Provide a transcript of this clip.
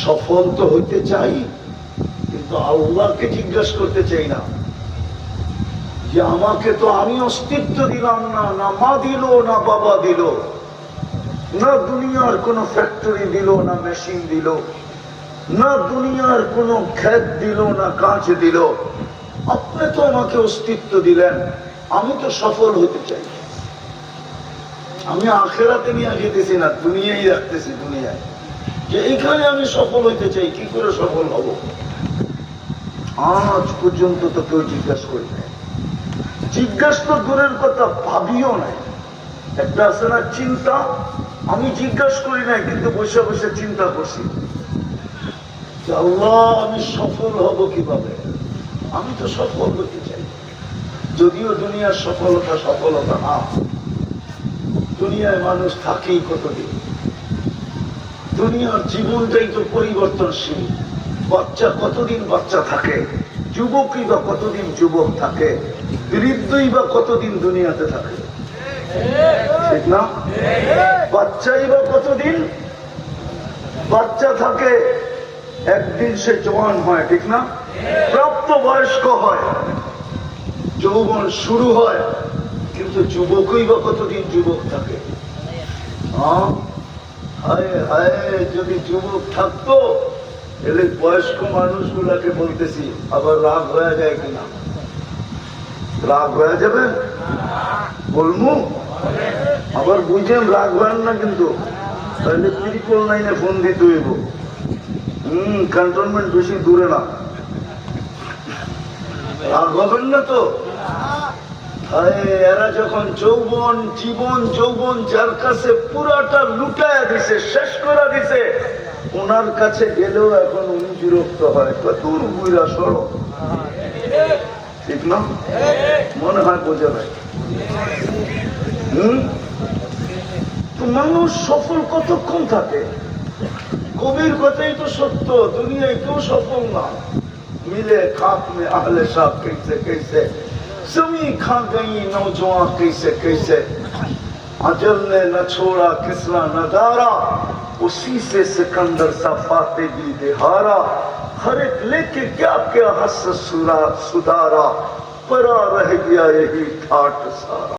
সফল তো হইতে চাই, কিন্তু আল্লাহকে জিজ্ঞাসা করতে চাই না যে আমাকে তো আমি অস্তিত্ব দিলাম না, না মা দিল না বাবা দিল, না দুনিয়ার কোন ফ্যাক্টরি দিল, না মেশিন দিল, না দুনিয়ার কোন ক্ষেত দিল, না কাঁচ দিল। আপনি তো আমাকে অস্তিত্ব দিলেন, আমি তো সফল হতে চাই। আমি আখেরাতে নিয়ে যেতেছি না, দুনিয়াই রাখতেছি, দুনিয়ায় যে এইখানে আমি সফল হইতে চাই। কি করে সফল হব? আজ পর্যন্ত তো কেউ জিজ্ঞাসা করি নাই। জিজ্ঞাসা তো দূরের কথা, ভাবিও নাই। একটা আছে না চিন্তা, আমি জিজ্ঞাসা করি নাই, কিন্তু বসে বসে চিন্তা করছি যে আল্লাহ আমি সফল হব কিভাবে? আমি তো সফল হতে চাই। যদিও দুনিয়ার সফলতা না, দুনিয়ায় মানুষ থাকেই কতদিন, দুনিয়ার জীবনটাই তো পরিবর্তনশীল। বাচ্চা কতদিন বাচ্চা থাকে, যুবকই বা কতদিন যুবক থাকে, বৃদ্ধই বা কতদিন দুনিয়াতে থাকে, ঠিক না? বাচ্চাই বা কতদিন বাচ্চা থাকে, একদিন সে জওয়ান হয়, ঠিক না? প্রাপ্ত বয়স্ক হয়, যৌবন শুরু হয়, কিন্তু যুবকই বা কতদিন যুবক থাকে। হায় হায়, যদি যুবক থাকতো এলে বয়স্ক মানুষগুলাকে বলতেছি, আবার রাগ হয়ে যায় কিনা? রাগ হয়ে যাবে বলবো, আবার বুঝেন রাগ হয় না, কিন্তু তাহলে ত্রিপল লাইনে ফোন দিতে হইব। ক্যান্টনমেন্ট বেশি দূরে না, রাগ হবেন না তো? এরা যখন যৌবন, জীবন যৌবন যার কাছে পুরাটা লুটায়া দিছে, শেষ করে দিছে, ওনার কাছে গেলেও এখন উনি বিরক্ত হয়, দূর বুইরা সরো, ঠিক না? মনে হয় বোঝা নাই। তো মানুষ সফল কতক্ষণ থাকে? কবির কথাই তো সত্য, দুনিয়ায় কেউ সফল না। मिले खाक में अहले शाह कैसे कैसे, जमी खा गई नौजवान कैसे कैसे, अजल ने न छोड़ा किसरा न दारा, उसी से सिकंदर सा फाते भी दिहारा, हर एक लेके क्या क्या हस सुधारा, परा रह गया यही ठाट सारा।